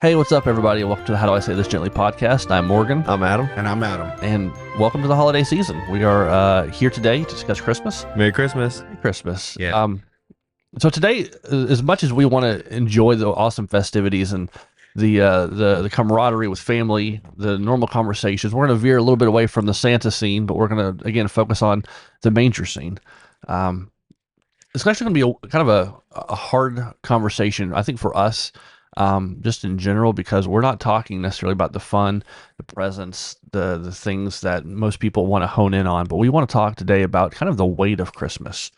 Hey, what's up, everybody? Welcome to the How Do I Say This Gently podcast. I'm Morgan, I'm Adam. And I'm Adam. and welcome to the holiday season. We are here today to discuss Christmas. Merry Christmas. Merry Christmas. Yeah. So today, as much as we want to enjoy the awesome festivities and the camaraderie with family, the normal conversations, we're going to veer a little bit away from the Santa scene, but we're going to again focus on the manger scene. It's actually going to be kind of a hard conversation, I think, for us. Just in general, because we're not talking necessarily about the fun, the presents, the things that most people want to hone in on, but we want to talk today about kind of the weight of Christmas.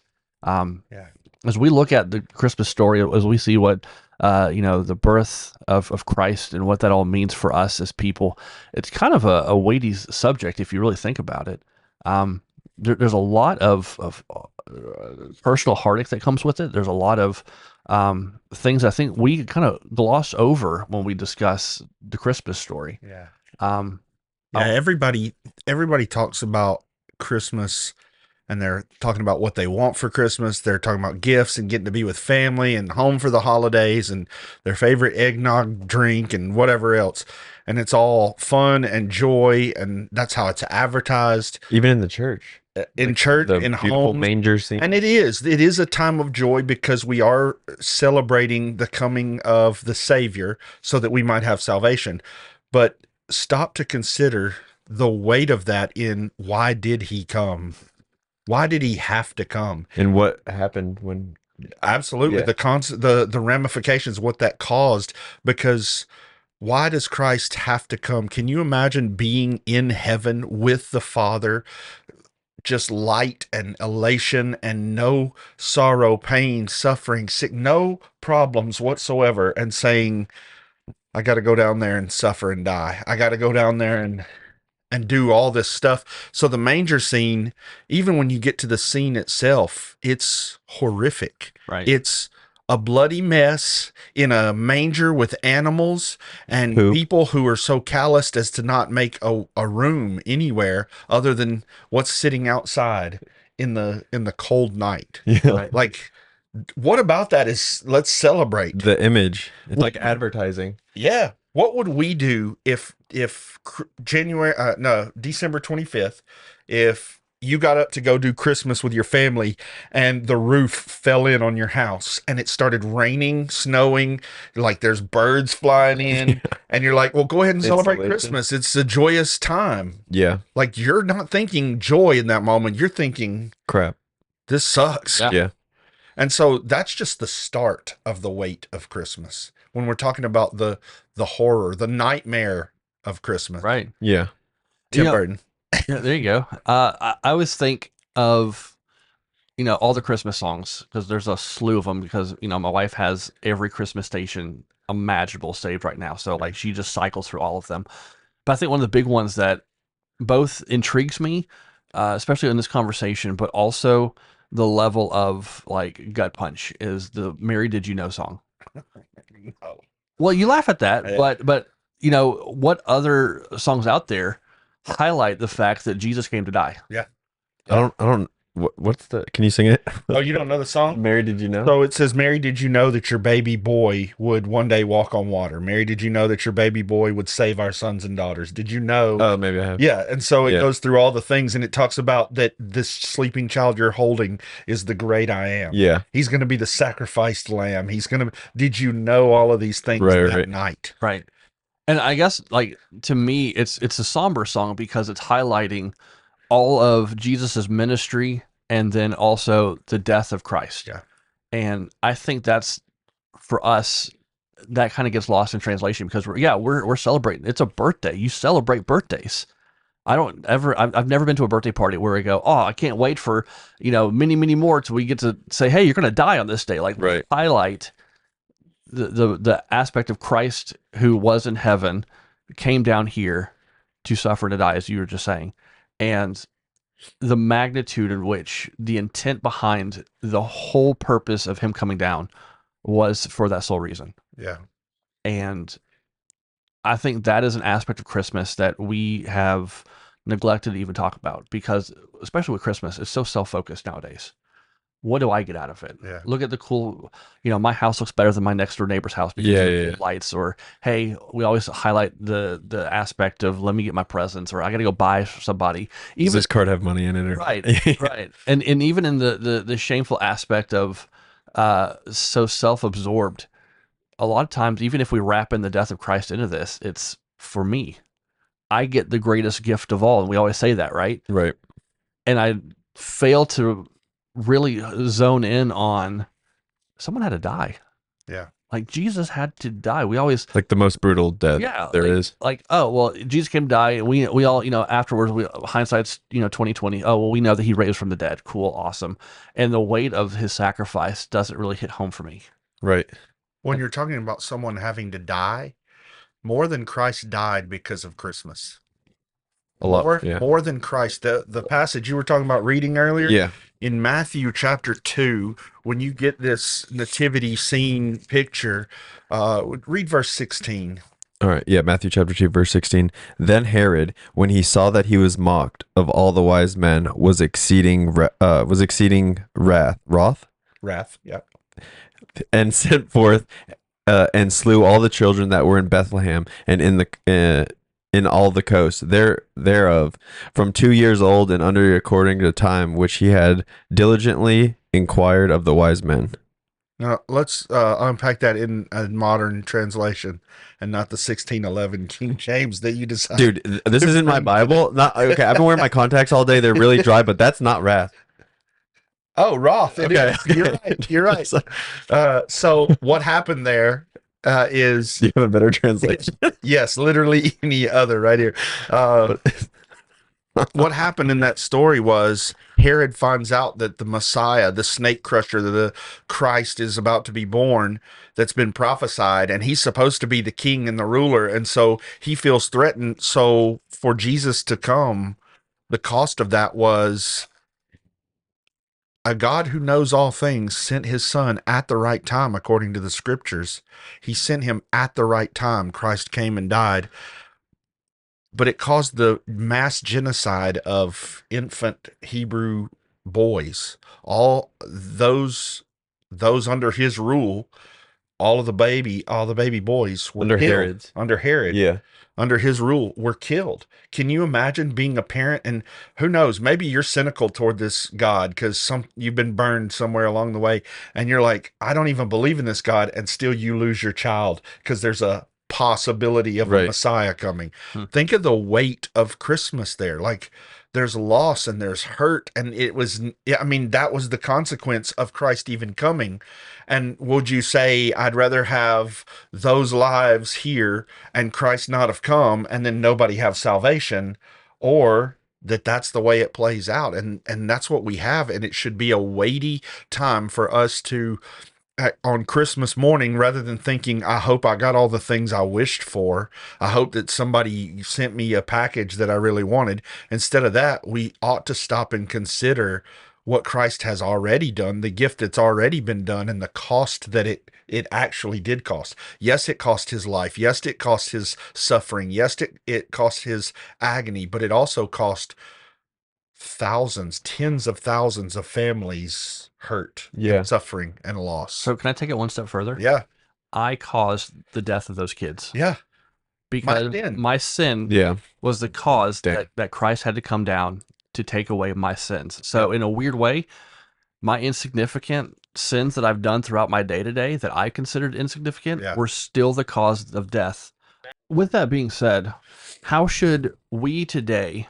As we look at the Christmas story, as we see what the birth of Christ and what that all means for us as people, it's kind of a weighty subject if you really think about it. There's a lot of personal heartache that comes with it. There's a lot of things I think we kind of gloss over when we discuss the Christmas story. Everybody talks about Christmas, and they're talking about what they want for Christmas. They're talking about gifts and getting to be with family and home for the holidays and their favorite eggnog drink and whatever else. And it's all fun and joy, and that's how it's advertised. Even in the church. In church, the in beautiful homes. manger scene. And it is a time of joy because we are celebrating the coming of the Savior so that we might have salvation. But stop to consider the weight of that in why did he come? Why did he have to come? And what happened when... Absolutely. Yeah. The ramifications, what that caused, because why does Christ have to come? Can you imagine being in heaven with the Father, just light and elation and no sorrow, pain, suffering, sick, no problems whatsoever, and saying, I got to go down there and suffer and die. I got to go down there and do all this stuff. So the manger scene, even when you get to the scene itself, it's horrific. Right. It's a bloody mess in a manger with animals and Poop. people who are so calloused as to not make a room anywhere other than what's sitting outside in the cold night. Yeah. Right. Like, what about that is, let's celebrate. The image. It's like advertising. Yeah. What would we do if December 25th, if you got up to go do Christmas with your family and the roof fell in on your house and it started raining, snowing, like there's birds flying in, and you're like, well, go ahead and celebrate Insulation. Christmas. It's a joyous time. Yeah. Like, you're not thinking joy in that moment. You're thinking, Crap. this sucks. Yeah. Yeah. And so that's just the start of the weight of Christmas. When we're talking about the horror, the nightmare of Christmas. Right. Yeah. Tim You know- Burton. Yeah, there you go. I always think of, all the Christmas songs, because there's a slew of them, because, my wife has every Christmas station imaginable saved right now. So, like, she just cycles through all of them. But I think one of the big ones that both intrigues me, especially in this conversation, but also the level of, like, gut punch, is the Mary Did You Know song. Oh. Well, you laugh at that, Yeah. but what other songs out there highlight the fact that Jesus came to die? I don't, what's the, can you sing it? Oh, you don't know the song? Mary, did you know? So it says, Mary, did you know that your baby boy would one day walk on water? Mary, did you know that your baby boy would save our sons and daughters? Did you know? Oh, maybe I have. Yeah, and so it Yeah. goes through all the things, and it talks about that this sleeping child you're holding is the great I am. Yeah. He's going to be the sacrificed lamb. Did you know all of these things that night? Right. And I guess, like, to me, it's a somber song because it's highlighting all of Jesus's ministry and then also the death of Christ. Yeah. And I think that's, for us, that kind of gets lost in translation because we're celebrating. It's a birthday. You celebrate birthdays. I've never been to a birthday party where we go, oh, I can't wait for, many, many more till we get to say, hey, you're going to die on this day. Like, Right. highlight the aspect of Christ who was in heaven, came down here to suffer and to die, as you were just saying, and the magnitude in which the intent behind the whole purpose of him coming down was for that sole reason. Yeah. And I think that is an aspect of Christmas that we have neglected to even talk about, because especially with Christmas, it's so self-focused nowadays. what do I get out of it? Yeah. Look at the cool, my house looks better than my next door neighbor's house because Yeah, of the yeah, cool yeah. lights. Or hey, we always highlight the aspect of let me get my presents, or I got to go buy somebody. Does Even this card have money in it? Or right, right, and even in the shameful aspect of so self-absorbed. A lot of times, even if we wrap in the death of Christ into this, it's for me. I get the greatest gift of all, and we always say that, right? Right. And I fail to really zone in on someone had to die. Yeah. Like Jesus had to die. We always, Like the most brutal death yeah, there like, is. like, oh well, Jesus came to die, and we all, afterwards, hindsight's 2020. Oh well, we know that he raised from the dead. Cool, awesome, and the weight of his sacrifice doesn't really hit home for me. Right. When you're talking about someone having to die, more than Christ died because of Christmas. A lot. Yeah. More than Christ. The passage you were talking about reading earlier Yeah. in Matthew chapter 2, when you get this nativity scene picture, read verse 16. All right. Yeah. Matthew chapter 2, verse 16. Then Herod, when he saw that he was mocked of all the wise men, was exceeding wroth, Wrath. Yeah. and sent forth and slew all the children that were in Bethlehem and in all the coast thereof, from 2 years old and under, according to the time which he had diligently inquired of the wise men. Now let's unpack that in a modern translation and not the 1611 King James that you decided. Dude, this isn't my Bible. Not okay. I've been wearing my contacts all day. They're really dry, but that's not wrath. Oh, wrath. It Okay, is. okay. You're right. You're right. So what happened there is Do you have a better translation? yes, literally any other right here. What happened in that story was Herod finds out that the Messiah, the snake crusher, the Christ is about to be born, that's been prophesied, and he's supposed to be the king and the ruler. And so he feels threatened. So for Jesus to come, the cost of that was a God who knows all things sent his son at the right time, according to the scriptures. He sent him at the right time. Christ came and died. But it caused the mass genocide of infant Hebrew boys. All those under his rule, all the baby boys were Under killed. Herod's. Under Herod. Yeah. Under his rule were killed. Can you imagine being a parent? And who knows, maybe you're cynical toward this God because you've been burned somewhere along the way and you're like, I don't even believe in this God, and still you lose your child because there's a possibility of a Right. Messiah coming. Hmm. Think of the weight of Christmas there. Like there's loss and there's hurt, and that was the consequence of Christ even coming. And would you say I'd rather have those lives here and Christ not have come and then nobody have salvation, or that's the way it plays out? And that's what we have, and it should be a weighty time for us to on Christmas morning, rather than thinking, I hope I got all the things I wished for. I hope that somebody sent me a package that I really wanted. Instead of that, we ought to stop and consider what Christ has already done, the gift that's already been done, and the cost that it actually did cost. Yes, it cost his life. Yes, it cost his suffering. Yes, it cost his agony, but it also cost thousands, tens of thousands of families hurt, Yeah. and suffering, and loss. So can I take it one step further? Yeah, I caused the death of those kids yeah, because sin. my sin Yeah. was the cause Damn. that Christ had to come down to take away my sins. So in a weird way, my insignificant sins that I've done throughout my day to day that I considered insignificant Yeah. were still the cause of death. With that being said, how should we today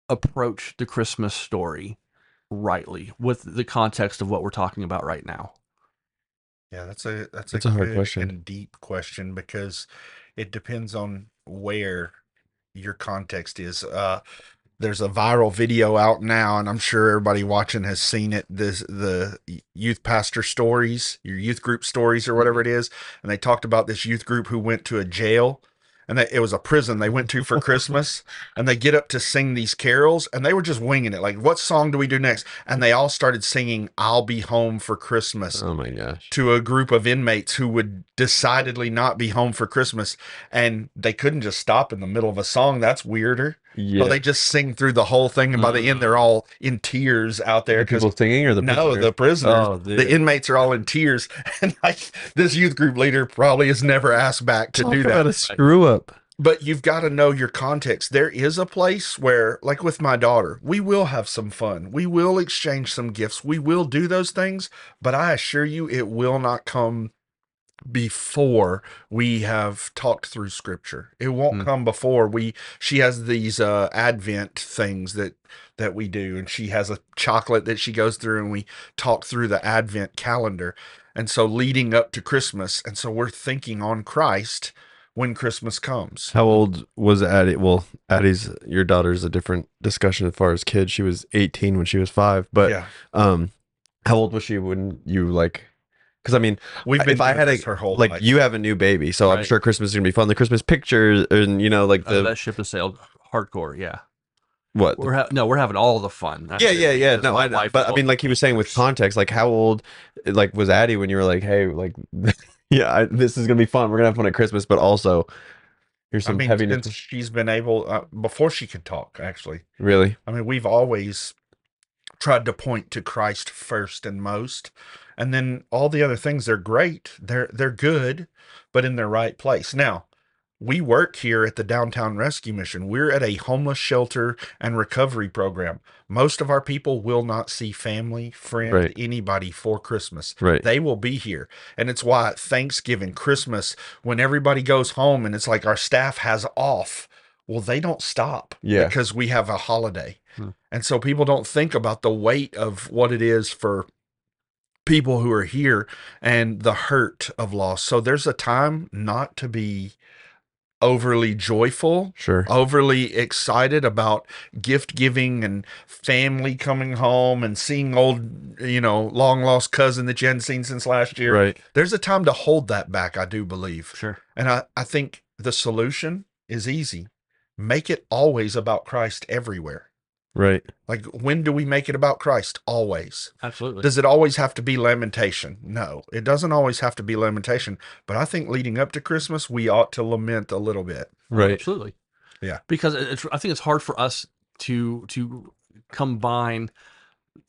approach the Christmas story rightly with the context of what we're talking about right now? Yeah, that's a That's a hard good question. and deep question because it depends on where your context is. There's a viral video out now, and I'm sure everybody watching has seen it. The youth pastor stories, your youth group stories, or whatever it is, and they talked about this youth group who went to a jail, and it was a prison they went to for Christmas, and they get up to sing these carols, and they were just winging it. Like, what song do we do next? And they all started singing "I'll Be Home for Christmas" Oh my gosh. to a group of inmates who would decidedly not be home for Christmas, and they couldn't just stop in the middle of a song. That's weirder. Yeah. So they just sing through the whole thing, and by the end, they're all in tears out there. The people singing or the No, prisoners? the prisoners, Oh, the dude. inmates are all in tears, and like this youth group leader probably is never asked back to Talk do about that. a screw up. But you've got to know your context. There is a place where, like with my daughter, we will have some fun. We will exchange some gifts. We will do those things, but I assure you, it will not come before we have talked through scripture. It won't come before she has these advent things that we do, and she has a chocolate that she goes through, and we talk through the advent calendar. And so leading up to Christmas, and so we're thinking on Christ when Christmas comes. How old was Addie? Well, Addie's your daughter's a different discussion as far as kids. She was 18 when she was 5, but Yeah. how old was she when you like? Because I mean, We've been if I doing had this her whole like life. you have a new baby, so I'm Right. sure Christmas is gonna be fun. The Christmas pictures, and like the that ship has sailed hardcore. Yeah, what? we're having all the fun. Yeah. Because No, my I know. wife But is I mean, like he was saying with context, like how old, like was Addie when you were like, hey, like, yeah, this is gonna be fun. We're gonna have fun at Christmas, but also here's I some mean, heaviness. since she's been able, before she could talk, actually. Really? I mean, we've always tried to point to Christ first and most, and then all the other things, they're great. They're good, but in their right place. Now, we work here at the Downtown Rescue Mission. We're at a homeless shelter and recovery program. Most of our people will not see family, friend, Right. anybody for Christmas. Right. They will be here. And it's why Thanksgiving, Christmas, when everybody goes home and it's like our staff has off, well, they don't stop Yeah. because we have a holiday. Hmm. And so people don't think about the weight of what it is for people who are here and the hurt of loss. So there's a time not to be overly joyful, Sure. overly excited about gift giving and family coming home and seeing old, long lost cousin that you hadn't seen since last year. Right. There's a time to hold that back, I do believe. Sure. And I think the solution is easy. Make it always about Christ everywhere. Right. Like, when do we make it about Christ? Always. Absolutely. Does it always have to be lamentation? No, it doesn't always have to be lamentation. But I think leading up to Christmas, we ought to lament a little bit. Right. Absolutely. Yeah. Because I think it's hard for us to combine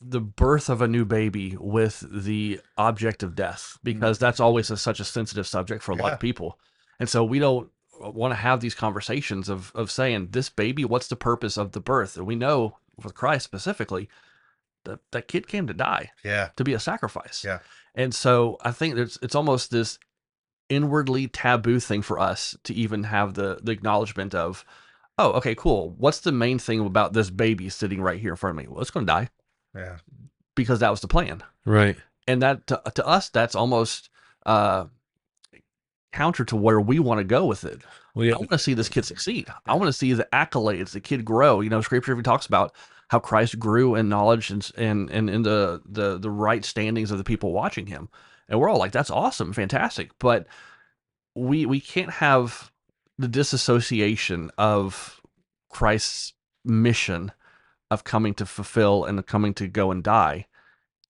the birth of a new baby with the object of death, because that's always such a sensitive subject for a lot Yeah. of people. And so we don't want to have these conversations of saying, this baby, what's the purpose of the birth? And we know with Christ specifically that that kid came to die, Yeah. to be a sacrifice. Yeah. And so I think it's almost this inwardly taboo thing for us to even have the acknowledgement of, oh, okay, cool. What's the main thing about this baby sitting right here in front of me? Well, it's going to die Yeah. because that was the plan. Right. And that to us, that's almost counter to where we want to go with it. Well, yeah. I want to see this kid succeed. I want to see the accolades, the kid grow. Scripture even talks about how Christ grew in knowledge and in the right standings of the people watching him. And we're all like, that's awesome, fantastic. But we can't have the disassociation of Christ's mission of coming to fulfill and coming to go and die,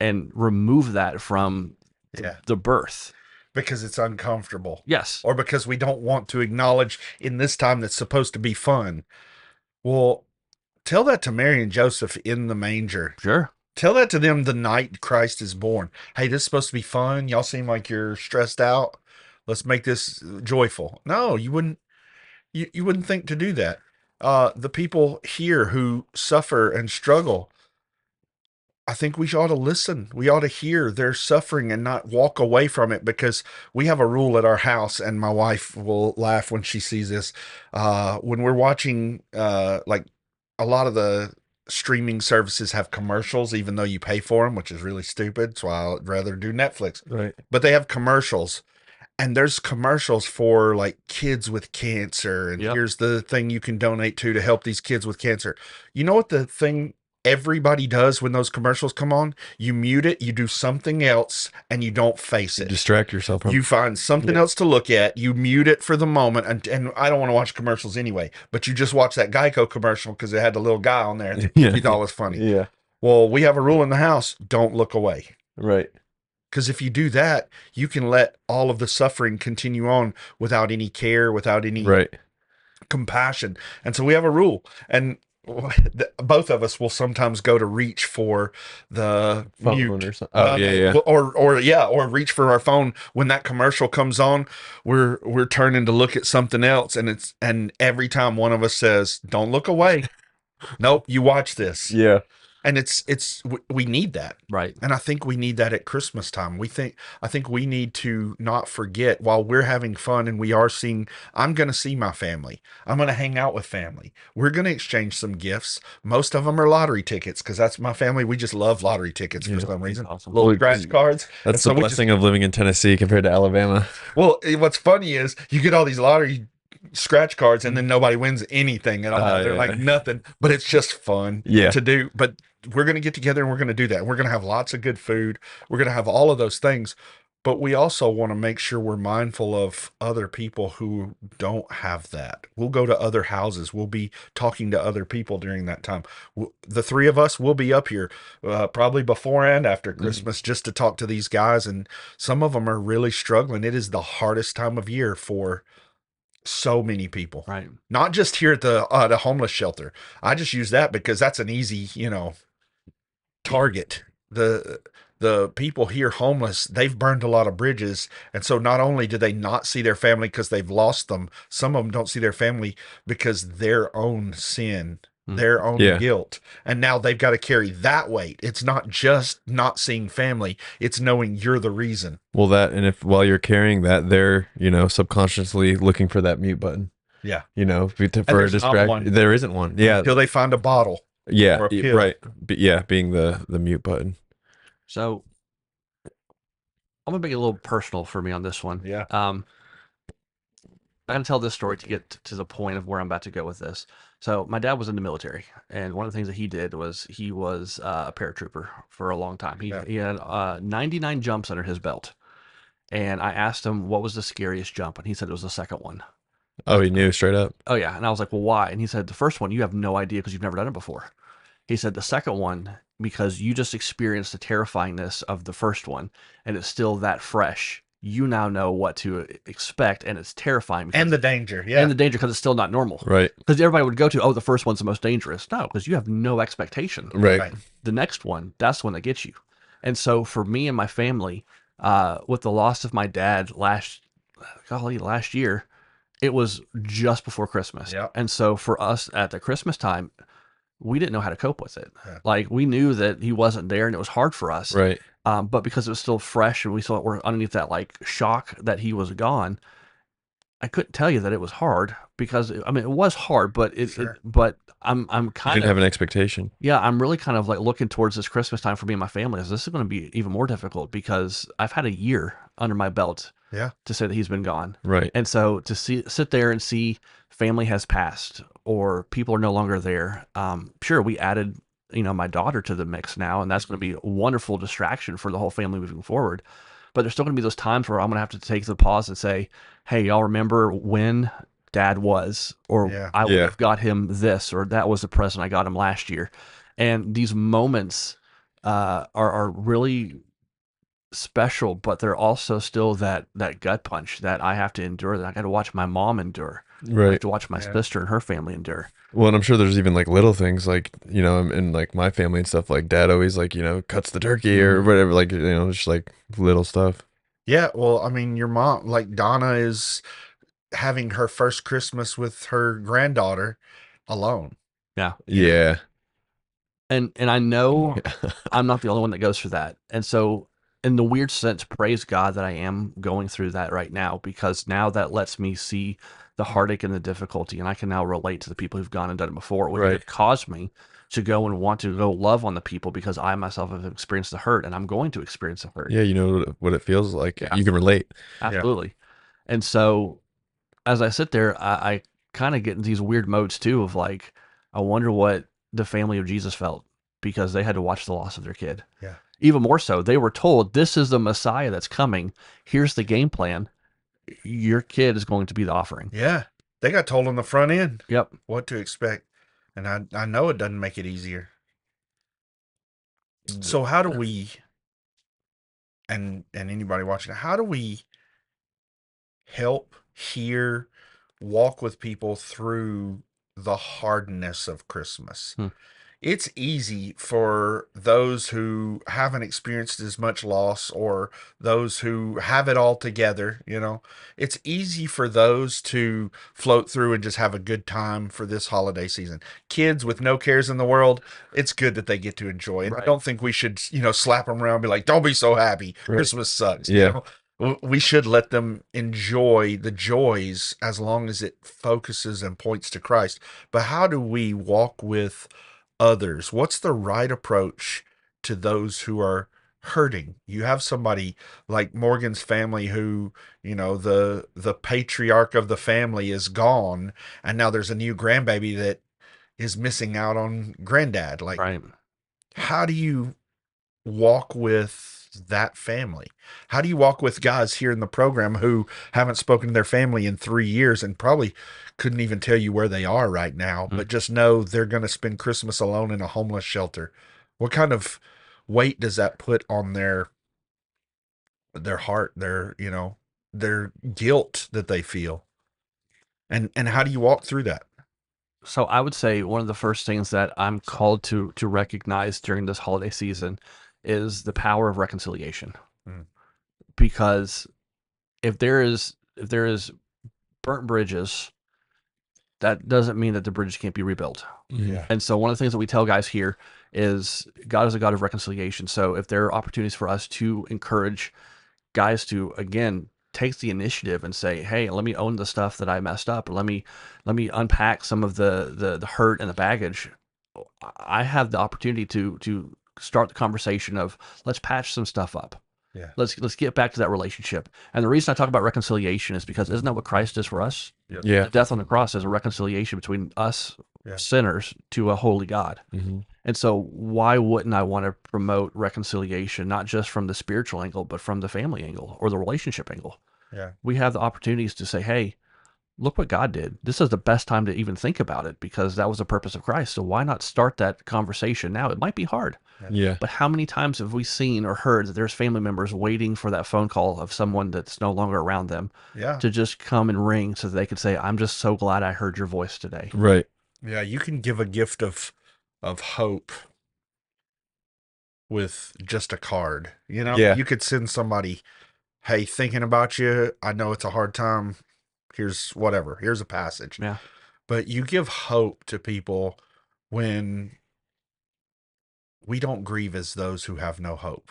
and remove that from Yeah. the birth. Because it's uncomfortable. Yes. Or because we don't want to acknowledge in this time that's supposed to be fun. Well, tell that to Mary and Joseph in the manger. Sure. Tell that to them the night Christ is born. Hey, this is supposed to be fun. Y'all seem like you're stressed out. Let's make this joyful. No, you wouldn't. You wouldn't think to do that. The people here who suffer and struggle, I think we ought to listen. We ought to hear their suffering and not walk away from it, because we have a rule at our house, and my wife will laugh when she sees this. When we're watching, like a lot of the streaming services have commercials, even though you pay for them, which is really stupid. So I'd rather do Netflix. Right. But they have commercials. And there's commercials for like kids with cancer. And Yep. here's the thing you can donate to help these kids with cancer. You know what the thing everybody does when those commercials come on? You mute it, you do something else, and you don't face it. Distract yourself from You find something else to look at. You mute it for the moment. And I don't want to watch commercials anyway, but you just watch that Geico commercial because it had the little guy on there that Yeah. you thought was funny. Yeah. Well, we have a rule in the house: don't look away. Right. Because if you do that, you can let all of the suffering continue on without any care, without any Right. compassion. And so we have a rule, and both of us will sometimes go to reach for the Phone mute. or something. Oh, yeah, yeah. Or reach for our phone when that commercial comes on. We're turning to look at something else, and every time one of us says, "Don't look away," nope, you watch this. Yeah. And we need that. Right. And I think we need that at Christmas time. I think we need to not forget, while we're having fun and we are seeing, I'm going to see my family. I'm going to hang out with family. We're going to exchange some gifts. Most of them are lottery tickets, because that's my family. We just love lottery tickets for Yeah. some reason. Awesome. Little Well, scratch cards. And That's the so we just, blessing of living in Tennessee compared to Alabama. well, what's funny is you get all these lottery scratch cards and then nobody wins anything at all. They're like Yeah. nothing, but it's just fun Yeah. to do. But we're going to get together and we're going to do that. We're going to have lots of good food. We're going to have all of those things. But we also want to make sure we're mindful of other people who don't have that. We'll go to other houses. We'll be talking to other people during that time. The three of us will be up here probably before and after Christmas just to talk to these guys. And some of them are really struggling. It is the hardest time of year for so many people. Right. Not just here at the homeless shelter. I just use that because that's an easy, target. The people here homeless, they've burned a lot of bridges, and so not only do they not see their family because they've lost them, some of them don't see their family because their own sin, their own Yeah. guilt, and now they've got to carry that weight. It's not just not seeing family, it's knowing you're the reason. Well, that, and if while you're carrying that, they're, subconsciously looking for that mute button, Yeah. for a there's not distraction. one. There isn't one. Yeah. Until they find a bottle Yeah. or a pill. Right. But yeah, being the mute button. So I'm gonna make it a little personal for me on this one. Yeah. I'm gonna tell this story to get to the point of where I'm about to go with this. So my dad was in the military, and one of the things that he did was he was a paratrooper for a long time. Yeah. He had 99 jumps under his belt, and I asked him what was the scariest jump, and he said it was the second one. Oh, he knew straight up. Oh yeah, and I was like, well, why? And he said the first one you have no idea because you've never done it before. He said the second one because you just experienced the terrifyingness of the first one, and it's still that fresh. You now know what to expect, and it's terrifying. And the danger. Yeah. And the danger because it's still not normal. Right. Because everybody would go to, oh, the first one's the most dangerous. No, because you have no expectation. Right. Right. The next one, that's the one that gets you. And so for me and my family, with the loss of my dad last year, it was just before Christmas. Yeah. And so for us at the Christmas time, we didn't know how to cope with it. Yeah. Like we knew that he wasn't there and it was hard for us. Right. But because it was still fresh and we still were underneath that like shock that he was gone, I couldn't tell you that it was hard because I mean it was hard, but but I'm You kind didn't of have an expectation. yeah, I'm really kind of like looking towards this Christmas time for me and my family. As this is going to be even more difficult because I've had a year under my belt. Yeah. To say that he's been gone. Right. And so to sit there and see family has passed or people are no longer there. Sure, we added, my daughter to the mix now, and that's going to be a wonderful distraction for the whole family moving forward. But there's still going to be those times where I'm going to have to take the pause and say, hey, y'all remember when dad was, or Yeah. I would Yeah. have got him this, or that was the present I got him last year. And these moments are really special, but they're also still that gut punch that I have to endure, that I got to watch my mom endure. I have Right. to watch my Yeah. sister and her family endure. Well, and I'm sure there's even like little things like, in like my family and stuff, like dad always like, cuts the turkey or whatever, like, just like little stuff. Yeah. Well, I mean, your mom, like Donna, is having her first Christmas with her granddaughter alone. Yeah. Yeah. And I know I'm not the only one that goes through that. And so in the weird sense, praise God that I am going through that right now, because now that lets me see the heartache and the difficulty, and I can now relate to the people who've gone and done it before, which Right. have caused me to go and want to go love on the people because I myself have experienced the hurt and I'm going to experience the hurt. Yeah. You know what it feels like. Yeah. You can relate. Absolutely. And so as I sit there, I kind of get in these weird modes too of like, I wonder what the family of Jesus felt because they had to watch the loss of their kid. Yeah. Even more so, they were told, this is the Messiah that's coming. Here's the game plan. Your kid is going to be the offering. Yeah. They got told on the front end Yep. what to expect. And I know it doesn't make it easier. So how do we, and anybody watching, how do we help hear walk with people through the hardness of Christmas. Hmm. It's easy for those who haven't experienced as much loss, or those who have it all together, it's easy for those to float through and just have a good time for this holiday season. Kids with no cares in the world, it's good that they get to enjoy. And I Right. don't think we should, slap them around and be like, don't be so happy. Right. Christmas sucks. Yeah. We should let them enjoy the joys as long as it focuses and points to Christ. But how do we walk with others? What's the right approach to those who are hurting? You have somebody like Morgan's family who, the patriarch of the family is gone, and now there's a new grandbaby that is missing out on granddad. Like, Right. how do you walk with that family? How do you walk with guys here in the program who haven't spoken to their family in 3 years and probably couldn't even tell you where they are right now, Mm. but just know they're going to spend Christmas alone in a homeless shelter? What kind of weight does that put on their heart, their guilt that they feel? And how do you walk through that? So I would say one of the first things that I'm called to recognize during this holiday season is the power of reconciliation. Mm. Because if there is burnt bridges, that doesn't mean that the bridges can't be rebuilt. Yeah. And so one of the things that we tell guys here is God is a God of reconciliation. So if there are opportunities for us to encourage guys to, again, take the initiative and say, hey, let me own the stuff that I messed up, or let me unpack some of the hurt and the baggage. I have the opportunity to start the conversation of, let's patch some stuff up. Yeah. Let's get back to that relationship. And the reason I talk about reconciliation is because isn't that what Christ did for us? Yeah. The death on the cross is a reconciliation between us Yeah. sinners to a holy God. Mm-hmm. And so why wouldn't I want to promote reconciliation, not just from the spiritual angle, but from the family angle or the relationship angle? Yeah. We have the opportunities to say, hey, look what God did. This is the best time to even think about it because that was the purpose of Christ. So why not start that conversation now? It might be hard, Yeah. but how many times have we seen or heard that there's family members waiting for that phone call of someone that's no longer around them Yeah. to just come and ring so that they could say, I'm just so glad I heard your voice today. Right. Yeah. You can give a gift of hope with just a card. Yeah. You could send somebody, hey, thinking about you. I know it's a hard time. Here's whatever. Here's a passage. Yeah. But you give hope to people when we don't grieve as those who have no hope.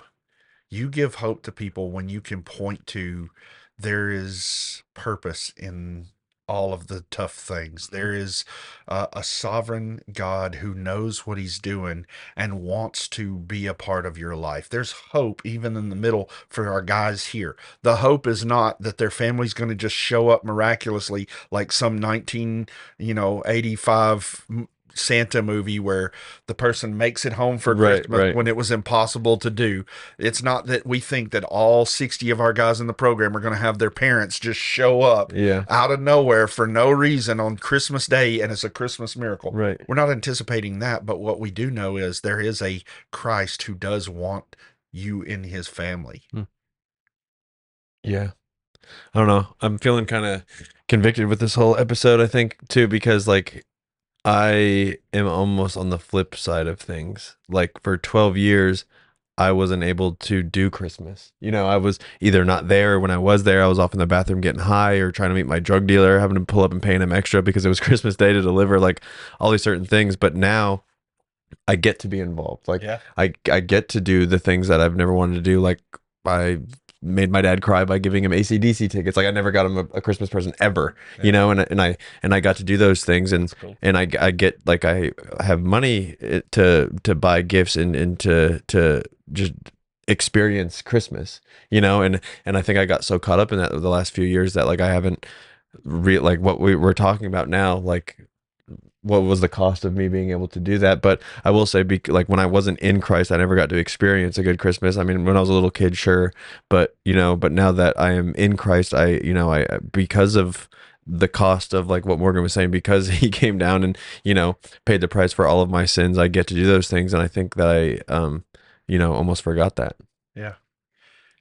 You give hope to people when you can point to there is purpose in all of the tough things. There is a sovereign God who knows what he's doing and wants to be a part of your life. There's hope even in the middle for our guys here. The hope is not that their family's going to just show up miraculously like some 1985 Santa movie where the person makes it home for Right, Christmas right. when it was impossible to do. It's not that we think that all 60 of our guys in the program are going to have their parents just show up Yeah. out of nowhere for no reason on Christmas Day and it's a Christmas miracle. Right. We're not anticipating that, but what we do know is there is a Christ who does want you in his family. Yeah. I don't know. I'm feeling kind of convicted with this whole episode, I think, too, because like I am almost on the flip side of things. Like for 12 years, I wasn't able to do Christmas. I was either not there, or when I was there, I was off in the bathroom getting high or trying to meet my drug dealer, having to pull up and paying him extra because it was Christmas Day to deliver like all these certain things. But now I get to be involved. Like Yeah. I get to do the things that I've never wanted to do. Like I made my dad cry by giving him AC/DC tickets. Like I never got him a Christmas present ever, and I got to do those things, and cool. and I get like I have money to buy gifts and to just experience Christmas, and I think I got so caught up in that the last few years that like I haven't like what we were talking about now, like what was the cost of me being able to do that. But I will say, like when I wasn't in Christ, I never got to experience a good Christmas. I mean, when I was a little kid, sure, but now that I am in Christ, I because of the cost of like what Morgan was saying, because he came down and paid the price for all of my sins, I get to do those things, and I think that I almost forgot that. Yeah.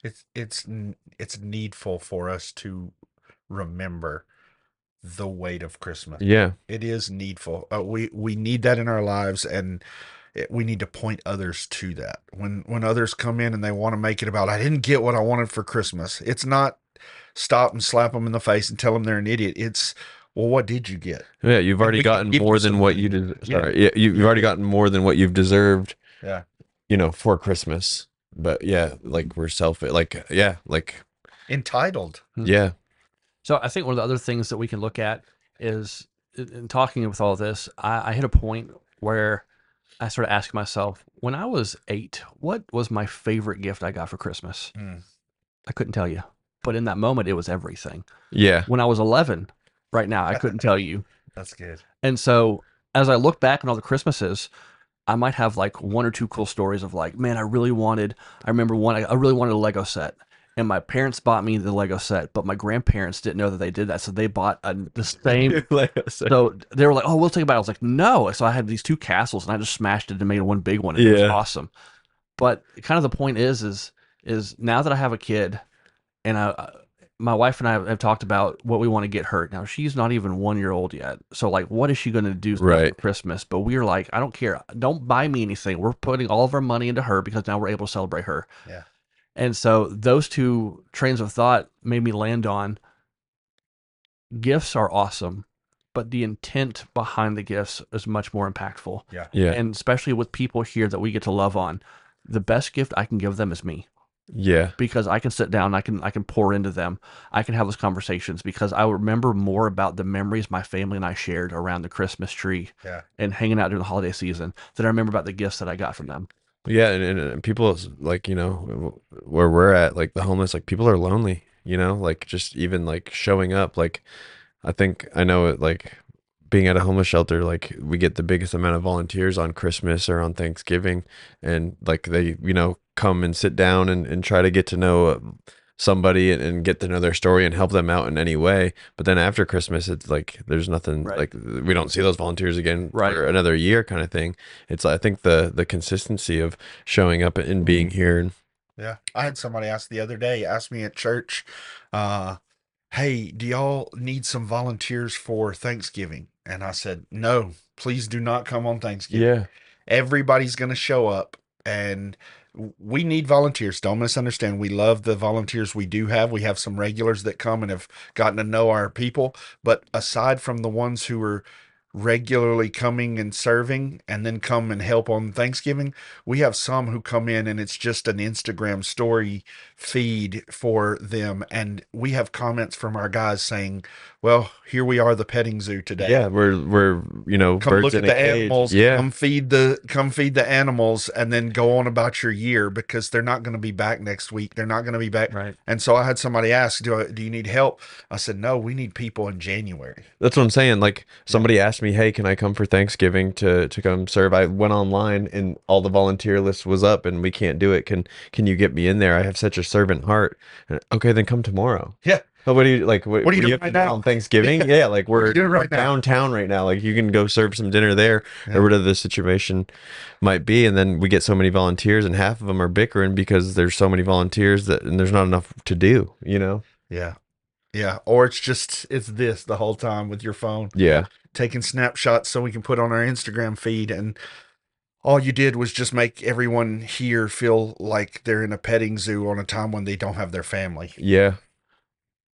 It's needful for us to remember the weight of Christmas. Yeah. It is needful. We need that in our lives, and we need to point others to that. When others come in and they want to make it about, I didn't get what I wanted for Christmas. It's not stop and slap them in the face and tell them they're an idiot. It's, well, what did you get? Yeah, you've And already we can gotten give you more than what you something. did. Sorry. Yeah, you've already gotten more than what you've deserved, Yeah. for Christmas. But yeah, like we're selfish. Like, yeah, like, Entitled. yeah. So I think one of the other things that we can look at is in talking with all this, I hit a point where I started asking myself, when I was 8, what was my favorite gift I got for Christmas? Mm. I couldn't tell you. But in that moment, it was everything. Yeah. When I was 11, right now, I couldn't tell you. That's good. And so as I look back on all the Christmases, I might have like one or two cool stories of like, man, I really wanted a Lego set. And my parents bought me the Lego set, but my grandparents didn't know that they did that. So they bought the same. So they were like, oh, we'll take it back. I was like, no. So I had these 2 castles and I just smashed it and made one big one. And it was Yeah. awesome. But kind of the point is now that I have a kid and my wife and I have talked about what we want to get her. Now she's not even 1 year old yet. So like, what is she going to do Right. for Christmas? But we're like, I don't care. Don't buy me anything. We're putting all of our money into her because now we're able to celebrate her. Yeah. And so those 2 trains of thought made me land on gifts are awesome, but the intent behind the gifts is much more impactful. Yeah. Yeah. And especially with people here that we get to love on, the best gift I can give them is me. Yeah. Because I can sit down, I can pour into them. I can have those conversations because I remember more about the memories my family and I shared around the Christmas tree Yeah. and hanging out during the holiday season than I remember about the gifts that I got from them. Yeah. And people like, where we're at, like the homeless, like people are lonely, like just even like showing up. Like, I know it, like being at a homeless shelter, like we get the biggest amount of volunteers on Christmas or on Thanksgiving, and like they, come and sit down and try to get to know somebody and get to know their story and help them out in any way. But then after Christmas, it's like there's nothing, Right. like we don't see those volunteers again Right. for another year, kind of thing. It's, I think the consistency of showing up and being here. And Yeah. I had somebody ask me at church, hey, do y'all need some volunteers for Thanksgiving? And I said, no, please do not come on Thanksgiving. yeah, Everybody's going to show up, and we need volunteers. Don't misunderstand. We love the volunteers we do have. We have some regulars that come and have gotten to know our people. But aside from the ones who are regularly coming and serving and then come and help on Thanksgiving, we have some who come in and it's just an Instagram story feed for them. And we have comments from our guys saying, well, here we are, the petting zoo today. yeah, we're Come birds look in at a the cage. animals. Yeah, Come feed the animals, and then go on about your year, because they're not going to be back next week. They're not going to be back. Right. And so I had somebody ask, do you need help? I said, no, we need people in January. that's what I'm saying. Like somebody asked me, hey, can I come for Thanksgiving to come serve? I went online and all the volunteer list was up, and we can't do it. Can you get me in there? I have such a servant heart. And, okay, then come tomorrow. Yeah. But what do you like? What are you doing have right to do now? on Thanksgiving? Yeah, like What are we're you doing right now? downtown right now. Like you can go serve some dinner there, Yeah. or whatever the situation might be. And then we get so many volunteers, and half of them are bickering because there's so many volunteers and there's not enough to do. Yeah. Yeah. Or it's this the whole time with your phone, Yeah, taking snapshots so we can put on our Instagram feed. And all you did was just make everyone here feel like they're in a petting zoo on a time when they don't have their family. yeah,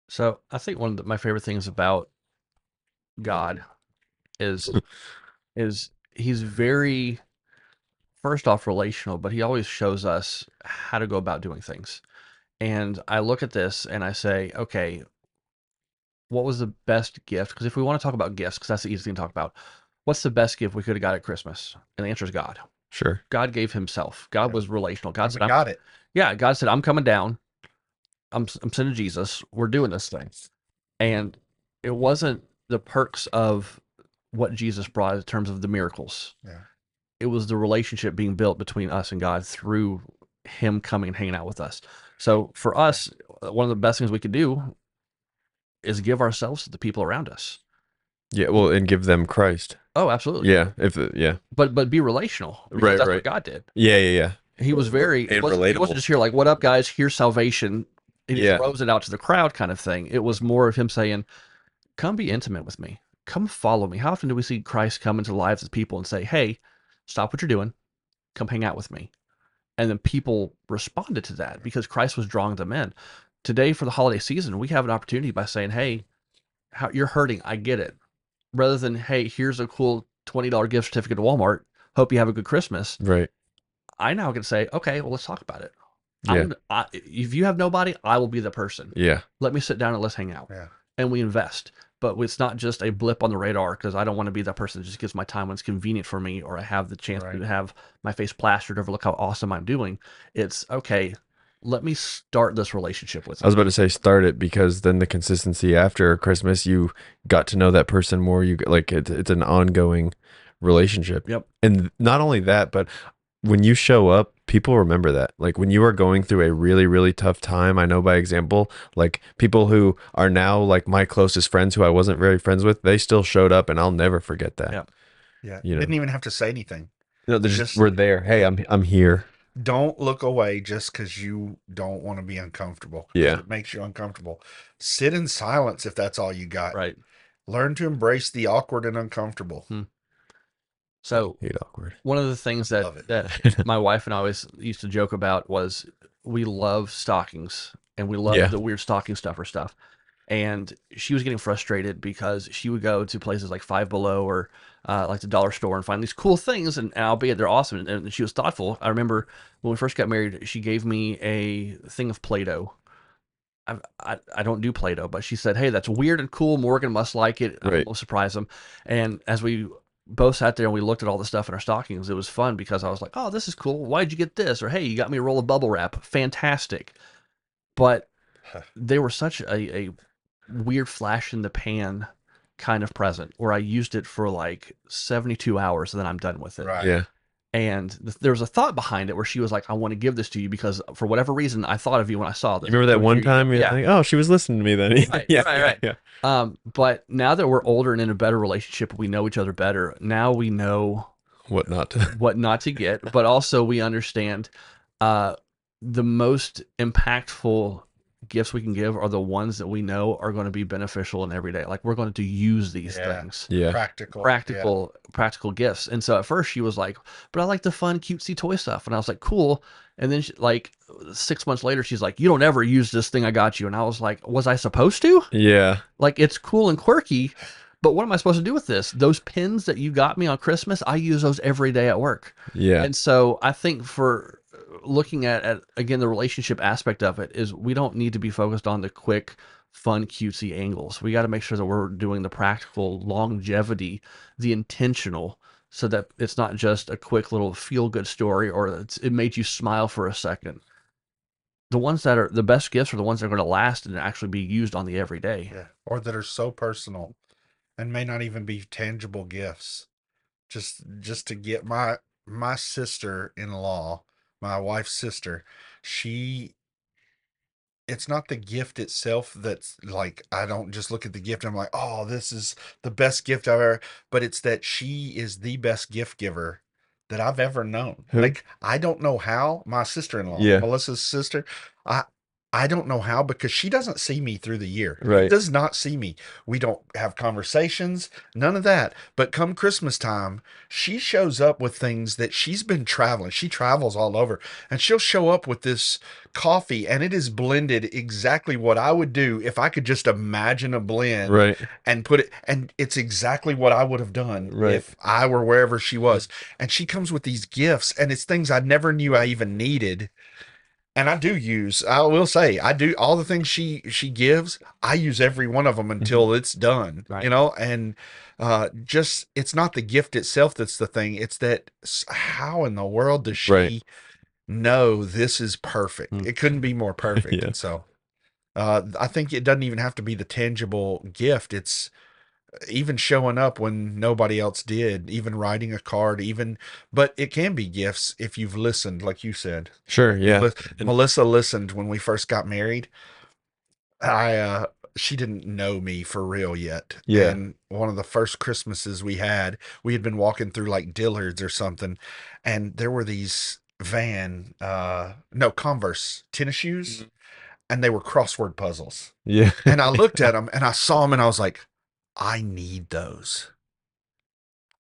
So I think one of my favorite things about God is he's very, first off, relational, but he always shows us how to go about doing things. And I look at this and I say, okay, what was the best gift? Because if we want to talk about gifts, because that's the easy thing to talk about, what's the best gift we could have got at Christmas? And the answer is God. sure. God gave himself. God Yeah. was relational. God And said, we got it. yeah, God said, I'm coming down. I'm sending Jesus. We're doing this thing. And it wasn't the perks of what Jesus brought in terms of the miracles. Yeah. It was the relationship being built between us and God through him coming and hanging out with us. So for us, one of the best things we could do is give ourselves to the people around us. Yeah, well, and give them Christ. Oh, absolutely. Yeah, yeah, But be relational. Because Right, that's right. what God did. yeah. He was very, And he relatable. wasn't just here like, what up, guys? Here's salvation. And he Yeah. throws it out to the crowd kind of thing. It was more of him saying, come be intimate with me. Come follow me. How often do we see Christ come into the lives of people and say, hey, stop what you're doing, come hang out with me? And then people responded to that because Christ was drawing them in. Today, for the holiday season, we have an opportunity by saying, hey, you're hurting. I get it. Rather than, hey, here's a cool $20 gift certificate to Walmart. Hope you have a good Christmas. Right. I now can say, okay, well, let's talk about it. Yeah. If you have nobody, I will be the person. Yeah. Let me sit down and let's hang out. Yeah. And we invest. But it's not just a blip on the radar because I don't want to be that person that just gives my time when it's convenient for me or I have the chance Right. to have my face plastered over look how awesome I'm doing. It's okay. Let me start this relationship with I was you. about to say start it, because then the consistency after Christmas, you got to know that person more. You like it's an ongoing relationship. Yep. And not only that, but when you show up, people remember that. Like when you are going through a really, really tough time, I know by example, like people who are now like my closest friends who I wasn't very friends with, they still showed up, and I'll never forget that. Yep. Yeah. You know, Didn't even have to say anything. no, they're Just we're there. Hey, I'm here. don't look away just because you don't want to be uncomfortable. 'Cause Yeah. it makes you uncomfortable. Sit in silence if that's all you got. Right. Learn to embrace the awkward and uncomfortable. So Hate awkward. one of the things that Love it. that my wife and I always used to joke about was we love stockings and we love Yeah. the weird stocking stuffer stuff. And she was getting frustrated because she would go to places like Five Below or like the dollar store and find these cool things, and albeit they're awesome, and she was thoughtful. I remember when we first got married, she gave me a thing of Play-Doh. I don't do Play-Doh, but she said, "Hey, that's weird and cool. Morgan must like it. Right. We'll surprise him." And as we both sat there and we looked at all the stuff in our stockings, it was fun because I was like, "Oh, this is cool. Why'd you get this?" Or, "Hey, you got me a roll of bubble wrap. Fantastic." But they were such a weird flash in the pan kind of present where I used it for like 72 hours and then I'm done with it. Right. Yeah. And there was a thought behind it where she was like, I want to give this to you because for whatever reason, I thought of you when I saw You this. remember that So one here you go. time you're Yeah. like, oh, she was listening to me then. Right, Yeah. right. Yeah. But now that we're older and in a better relationship, we know each other better. Now we know What not to. what not to get, but also we understand uh, the most impactful gifts we can give are the ones that we know are going to be beneficial in every day. Like we're going to use these Yeah. things. Yeah. Practical gifts. And so at first she was like, but I like the fun cutesy toy stuff. And I was like, cool. And then like 6 months later, she's like, you don't ever use this thing I got you. And I was like, was I supposed to? Yeah. Like it's cool and quirky, but what am I supposed to do with this? Those pins that you got me on Christmas, I use those every day at work. Yeah. And so I think for looking at again, the relationship aspect of it is we don't need to be focused on the quick, fun, cutesy angles. We got to make sure that we're doing the practical longevity, the intentional, so that it's not just a quick little feel good story or it made you smile for a second. The ones that are the best gifts are the ones that are going to last and actually be used on the everyday. Yeah. Or that are so personal and may not even be tangible gifts. Just to get my sister-in-law, my wife's sister, she it's not the gift itself that's like I don't just look at the gift and I'm like, oh, this is the best gift I've ever, but it's that she is the best gift giver that I've ever known. Who? Like I don't know how my sister-in-law, Yeah. Melissa's sister, I I don't know how because she doesn't see me through the year. Right. Does not see me. We don't have conversations, none of that. But come Christmas time, she shows up with things that she's been traveling. She travels all over and she'll show up with this coffee and it is blended exactly what I would do if I could just imagine a blend Right. and put it, and it's exactly what I would have done Right. if I were wherever she was. And she comes with these gifts and it's things I never knew I even needed. And I do use, I will say, I do all the things she gives, I use every one of them until it's done, Right. you know, and just it's not the gift itself that's the thing. It's that how in the world does she Right. know this is perfect? Mm. It couldn't be more perfect. Yeah. And so I think it doesn't even have to be the tangible gift. It's even showing up when nobody else did, even writing a card, even, but it can be gifts if you've listened, like you said. Sure. Yeah. And- Melissa listened when we first got married. She didn't know me for real yet. Yeah. And one of the first Christmases we had been walking through like Dillard's or something, and there were these Converse tennis shoes, and they were crossword puzzles. Yeah. And I looked at them and I saw them and I was like, I need those.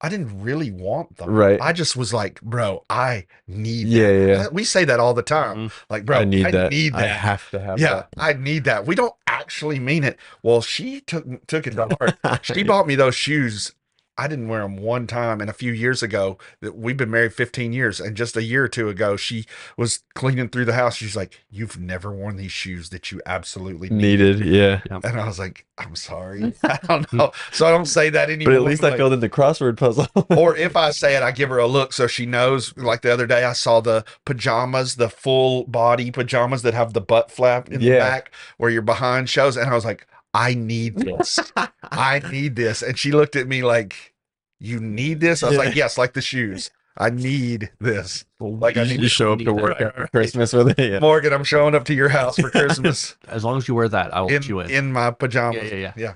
I didn't really want them. Right. I just was like, bro, I need Yeah, that. yeah. We say that all the time. Mhm. Like, I bro, need I that. need I that. have to have Yeah, I need that. We don't actually mean it. Well, she took it to heart. She that. bought me those shoes. I didn't wear them one time, and a few years ago, that we've been married 15 years, and just a year or two ago, she was cleaning through the house. She's like, "You've never worn these shoes that you absolutely needed." Needed, yeah. Yep. And I was like, "I'm sorry, I don't know." So I don't say that But at anymore. least I Like, filled in the crossword puzzle. or if I say it, I give her a look so she knows. Like the other day, I saw the pajamas, the full body pajamas that have the butt flap in the Yeah. back where your behind shows. And I was like, I need this. I need this. And she looked at me like, you need this? I was like, yes, like the shoes. I need this. Like, I need You show up to work Right, after right. Christmas with it. Yeah. Morgan, I'm showing up to your house for Christmas As long as you wear that, I will let you in. in my pajamas. Yeah, yeah, yeah. Yeah.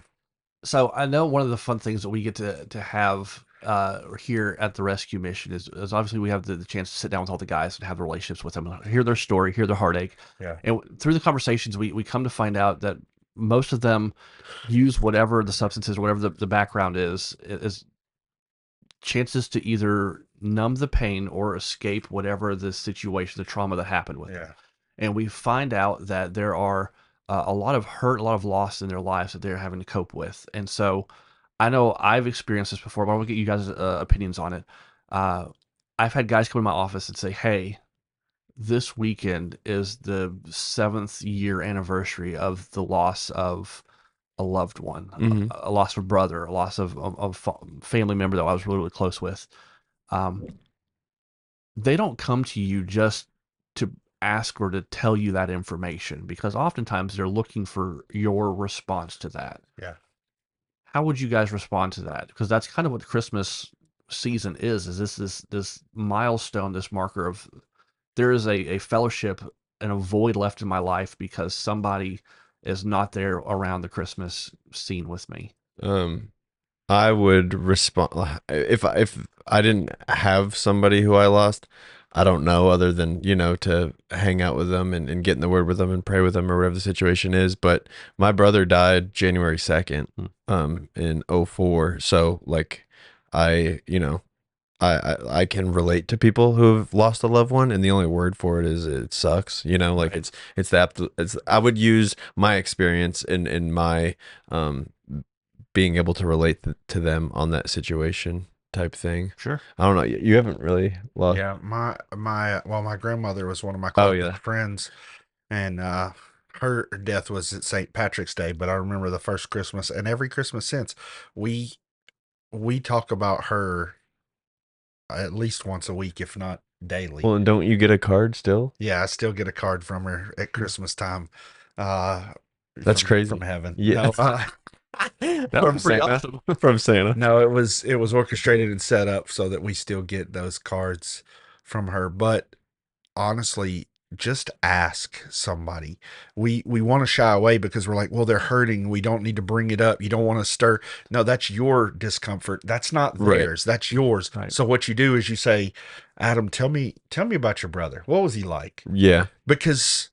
So I know one of the fun things that we get to have here at the rescue mission is obviously we have the chance to sit down with all the guys and have relationships with them, hear their story, hear their heartache, Yeah. and through the conversations we come to find out that most of them use whatever the substance is, whatever the background is chances to either numb the pain or escape whatever the situation, the trauma that happened with them. Yeah. And we find out that there are a lot of hurt, a lot of loss in their lives that they're having to cope with. And so I know I've experienced this before, but I want to get you guys' opinions on it. Uh, I've had guys come in my office and say, hey, this weekend is the 7th year anniversary of the loss of a loved one, Mhm. a loss of a brother, a loss of family member that I was really, really close with. Um, they don't come to you just to ask or to tell you that information because oftentimes they're looking for your response to that. Yeah. How would you guys respond to that? Because that's kind of what Christmas season is this milestone, this marker of there is a fellowship and a void left in my life because somebody is not there around the Christmas scene with me. Um, I would respond if I didn't have somebody who I lost. I don't know other than to hang out with them and get in the word with them and pray with them or whatever the situation is. But my brother died January 2nd, in '04. So like, I you know I can relate to people who've lost a loved one, and the only word for it is it sucks. Like Right. it's I would use my experience in my being able to relate to them on that situation type thing. Sure. I don't know. You haven't really lost. Yeah, my grandmother was one of my Oh, closest yeah. friends, and her death was at St. Patrick's Day. But I remember the first Christmas and every Christmas since we we talk about her at least once a week, if not daily. Well, and don't you get a card still? Yeah, I still get a card from her at Christmas time. Uh, That's crazy. from heaven. Yeah. No, From Santa. From Santa. no, it was orchestrated and set up so that we still get those cards from her. But honestly, just ask somebody. We want to shy away because we're like, well, they're hurting. We don't need to bring it up. You don't want to stir. No, that's your discomfort. That's not Right. theirs. That's yours. Right. So what you do is you say, Adam, tell me about your brother. What was he like? Yeah. Because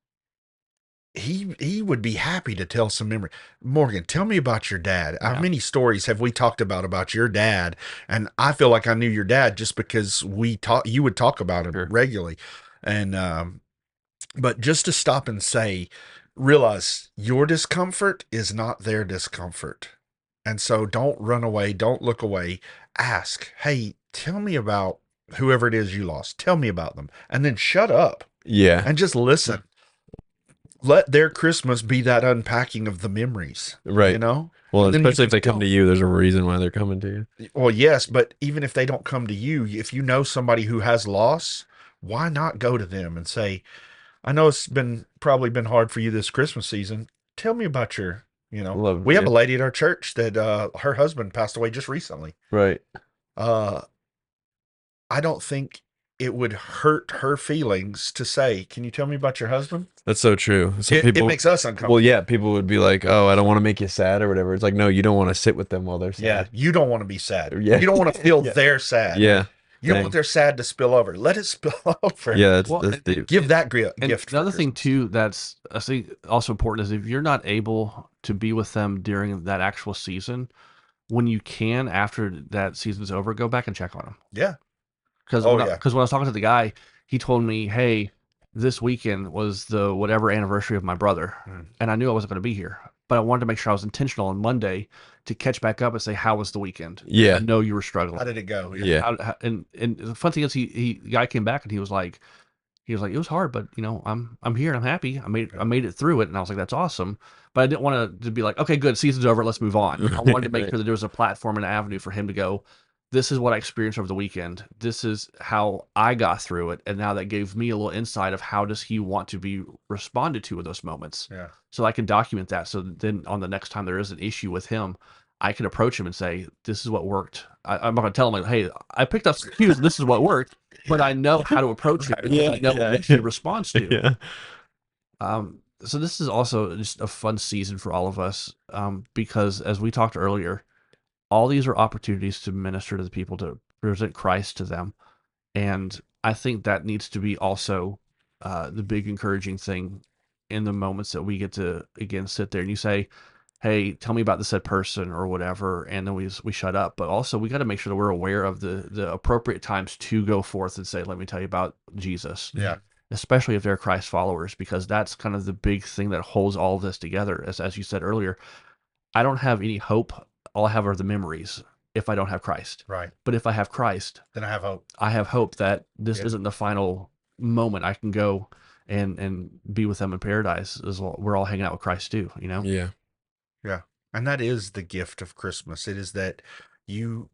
he would be happy to tell some memory. Morgan, tell me about your dad. How Yeah. many stories have we talked about your dad? And I feel like I knew your dad just because you would talk about him Sure. regularly. And but just to stop and say, realize your discomfort is not their discomfort. And so don't run away, don't look away. Ask, hey, tell me about whoever it is you lost. Tell me about them. And then shut up Yeah. and just listen. Let their Christmas be that unpacking of the memories. Right. You know? Well, And then you especially if can they come go. to you, there's a reason why they're coming to you. Well, yes, but even if they don't come to you, if you know somebody who has loss, why not go to them and say, I know it's probably been hard for you this Christmas season. Tell me about we have a lady at our church that her husband passed away just recently. Right. Uh I don't think it would hurt her feelings to say, can you tell me about your husband? That's so true. So It people, makes us uncomfortable. well, yeah, people would be like, "Oh, I don't want to make you sad or whatever." It's like, no, you don't want to sit with them while they're Yeah, sad. you don't want to be sad. Yeah. You don't want to feel Yeah. their sad. Yeah. You don't Dang. want their sad to spill over. Let it spill over. Yeah. Well, That's deep. Give that And gift. the other for thing Christmas. too that's I think also important is if you're not able to be with them during that actual season, when you can, after that season's over, go back and check on them. Yeah. Because Oh, when yeah. because when I was talking to the guy, he told me, "Hey, this weekend was the whatever anniversary of my brother, and I knew I wasn't going to be here, but I wanted to make sure I was intentional on Monday to catch back up and say, how was the weekend? Yeah. I know you were struggling. How did it go? Yeah. And the fun thing is, the guy came back and he was like, it was hard, but I'm here and I'm happy. I made it through it, and I was like, that's awesome. But I didn't want to be like, okay, good, season's over, let's move on. I wanted to make Right. sure that there was a platform and an avenue for him to go. This is what I experienced over the weekend. This is how I got through it, and now that gave me a little insight of how does he want to be responded to in those moments. Yeah. So I can document that. So then on the next time there is an issue with him, I can approach him and say, this is what worked. I'm not going to tell him, like, hey, I picked up some cues and this is what worked, but I know how to approach it. Yeah, I know yeah, what he yeah. responds to. Yeah. So this is also just a fun season for all of us, because as we talked earlier, all these are opportunities to minister to the people, to present Christ to them. And I think that needs to be also the big encouraging thing in the moments that we get to, again, sit there and you say, hey, tell me about the said person or whatever, and then we shut up. But also we got to make sure that we're aware of the appropriate times to go forth and say, let me tell you about Jesus. Yeah. Especially if they're Christ followers, because that's kind of the big thing that holds all of this together. As you said earlier, I don't have any hope. All I have are the memories if I don't have Christ. Right. But if I have Christ, Then I have hope. I have hope that this Yeah. isn't the final moment. I can go and be with them in paradise as well. We're all hanging out with Christ too, Yeah. Yeah. And that is the gift of Christmas. It is that you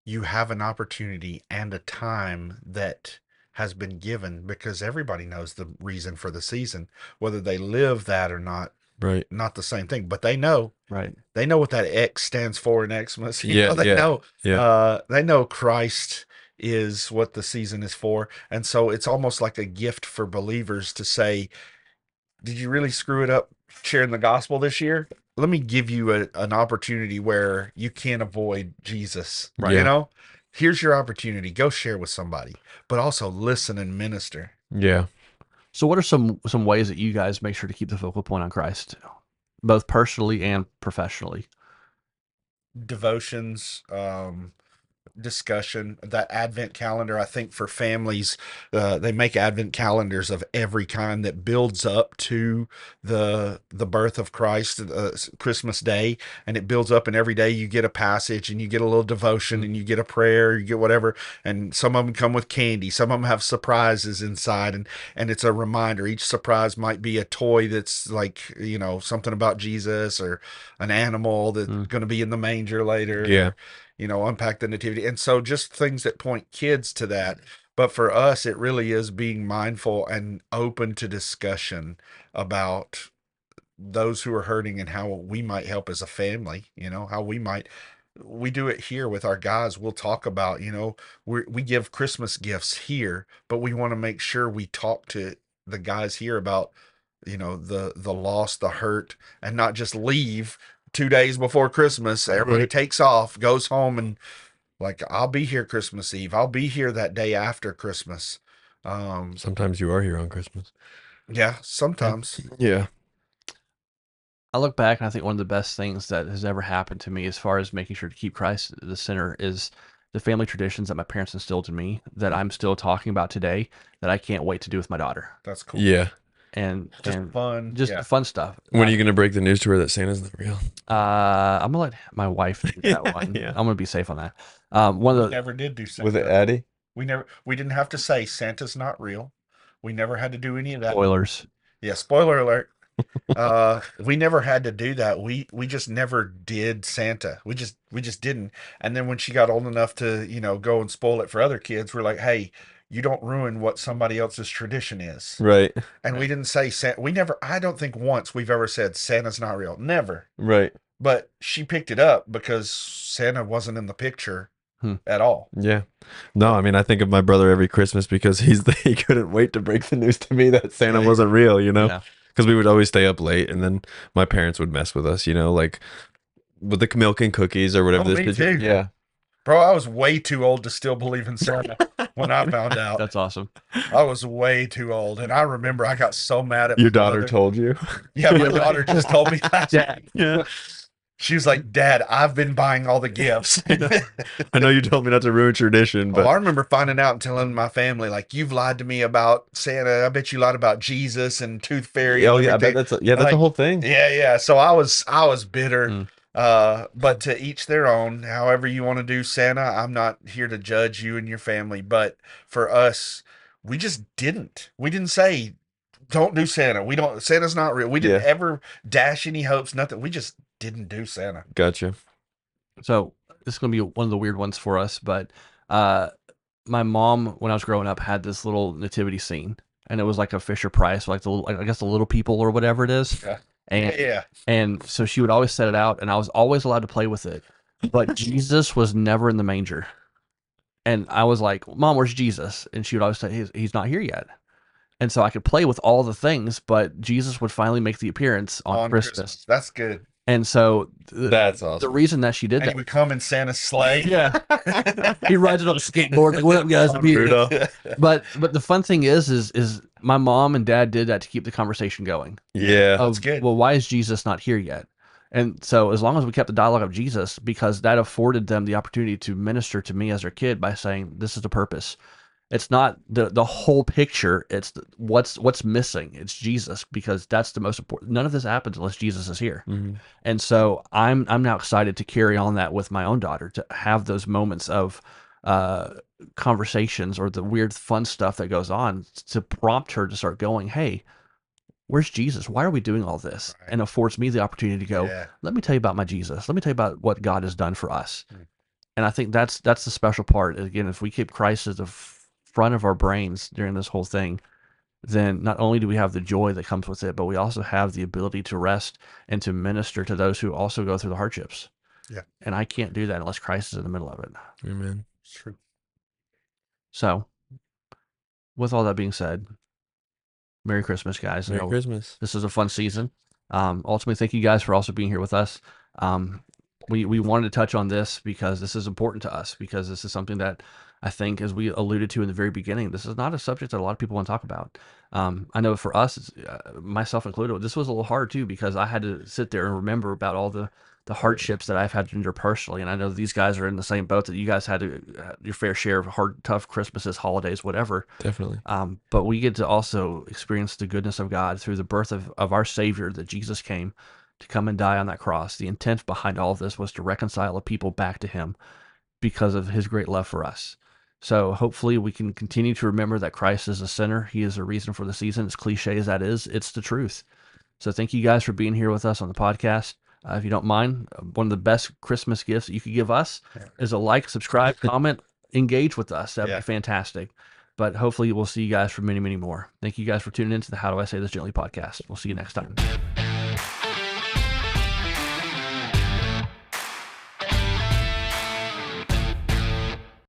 have an opportunity and a time that has been given, because everybody knows the reason for the season, whether they live that or not. Right. Not the same thing, but they know Right. what that X stands for in Xmas. Yeah, They yeah, know. yeah. They know Christ is what the season is for, and so it's almost like a gift for believers to say, "Did you really screw it up sharing the gospel this year? Let me give you an opportunity where you can't avoid Jesus. Right. Yeah. Here's your opportunity. Go share with somebody, but also listen and minister." Yeah. So what are some ways that you guys make sure to keep the focal point on Christ, both personally and professionally? Devotions, discussion, that Advent calendar. I think for families, they make Advent calendars of every kind that builds up to the birth of Christ, Christmas Day, and it builds up, and every day you get a passage and you get a little devotion and you get a prayer, you get whatever, and some of them come with candy, some of them have surprises inside, and it's a reminder. Each surprise might be a toy that's like, something about Jesus, or an animal that's going to be in the manger later. Yeah. Unpack the nativity. And so just things that point kids to that. But for us, it really is being mindful and open to discussion about those who are hurting and how we might help as a family, how we do it here with our guys. We'll talk about, we give Christmas gifts here, but we want to make sure we talk to the guys here about, the loss, the hurt, and not just leave 2 days before Christmas. Everybody Right. takes off, goes home, and like, I'll be here Christmas Eve. I'll be here that day after Christmas. Sometimes you are here on Christmas. Yeah, sometimes. Yeah. I look back and I think one of the best things that has ever happened to me as far as making sure to keep Christ at the center is the family traditions that my parents instilled in me that I'm still talking about today that I can't wait to do with my daughter. That's cool. Yeah. And Just fun. just Yeah. fun stuff. When are you going to break the news to her that Santa's not real? I'm gonna let my wife do that one. Yeah. I'm gonna be safe on that. One of We the never did do Santa. With it, Addie? We didn't have to say Santa's not real. We never had to do any of that. spoilers. Yeah, spoiler alert. We never had to do that. We just never did Santa. We just didn't. And then when she got old enough to, go and spoil it for other kids, we're like, hey, you don't ruin what somebody else's tradition is. Right. And we didn't say Santa. I don't think once we've ever said Santa's not real. Never. Right. But she picked it up because Santa wasn't in the picture Hmm. at all. Yeah. No, I mean, I think of my brother every Christmas because he couldn't wait to break the news to me that Santa Yeah. wasn't real, Yeah. Because we would always stay up late, and then my parents would mess with us, like with the milk and cookies or whatever. Oh, me too. Yeah. Bro, I was way too old to still believe in Santa when I found out. That's awesome. I was way too old. And I remember I got so mad at Your my daughter mother. told you. Yeah, my daughter just told me last Yeah. week. Yeah. She was like, Dad, I've been buying all the gifts. I know you told me not to ruin tradition, Oh, but I remember finding out and telling my family, like, you've lied to me about Santa. I bet you lied about Jesus and Tooth Fairy and oh yeah, I bet everything. that's a Like, whole thing. yeah. So I was bitter. Mm. But to each their own. However you want to do Santa, I'm not here to judge you and your family. But for us, we just didn't. We didn't say don't do Santa. We don't. Santa's not real. We didn't Yeah. ever dash any hopes. Nothing. We just didn't do Santa. Gotcha. So this is gonna be one of the weird ones for us, but uh, my mom, when I was growing up, had this little nativity scene, and it was like a Fisher Price, like the little, I guess the little people or whatever it is, Yeah. and Yeah. and so she would always set it out, and I was always allowed to play with it, but Jesus was never in the manger, and I was like, Mom, where's Jesus? And she would always say, he's not here yet. And so I could play with all the things, but Jesus would finally make the appearance on Christmas. That's good. And so That's the awesome. reason that she did And he that, would come in Santa's sleigh. yeah, he rides it on a skateboard. Like, what up, guys? On Rudolph. But the fun thing is my mom and dad did that to keep the conversation going. Yeah. Of, That's good. well, why is Jesus not here yet? And so as long as we kept the dialogue of Jesus, because that afforded them the opportunity to minister to me as their kid by saying, this is the purpose. It's not the whole picture. It's what's missing. It's Jesus, because that's the most important. None of this happens unless Jesus is here. Mhm. And so I'm now excited to carry on that with my own daughter, to have those moments of conversations or the weird fun stuff that goes on, to prompt her to start going, hey, where's Jesus? Why are we doing all this? Right. And affords me the opportunity to go, Yeah. let me tell you about my Jesus. Let me tell you about what God has done for us. Mm. And I think that's the special part. Again, if we keep Christ at the front of our brains during this whole thing, then not only do we have the joy that comes with it, but we also have the ability to rest and to minister to those who also go through the hardships. Yeah. And I can't do that unless Christ is in the middle of it. Amen. It's true. So, with all that being said, Merry Christmas, guys. I Merry know Christmas. this is a fun season. Ultimately, thank you guys for also being here with us. We wanted to touch on this because this is important to us, because this is something that I think, as we alluded to in the very beginning, this is not a subject that a lot of people want to talk about. I know for us, myself included, this was a little hard too, because I had to sit there and remember about all the hardships that I've had to endure personally. And I know these guys are in the same boat, that you guys had to your fair share of hard, tough Christmases, holidays, whatever. Definitely. But we get to also experience the goodness of God through the birth of our Savior, that Jesus came to come and die on that cross. The intent behind all of this was to reconcile a people back to Him because of His great love for us. So hopefully we can continue to remember that Christ is a sinner. He is a reason for the season. As cliche as that is, it's the truth. So thank you guys for being here with us on the podcast. If you don't mind, one of the best Christmas gifts that you could give us is a like, subscribe, comment, engage with us. That'd Yeah. be fantastic. But hopefully we'll see you guys for many, many more. Thank you guys for tuning in to the How Do I Say This Gently podcast. We'll see you next time.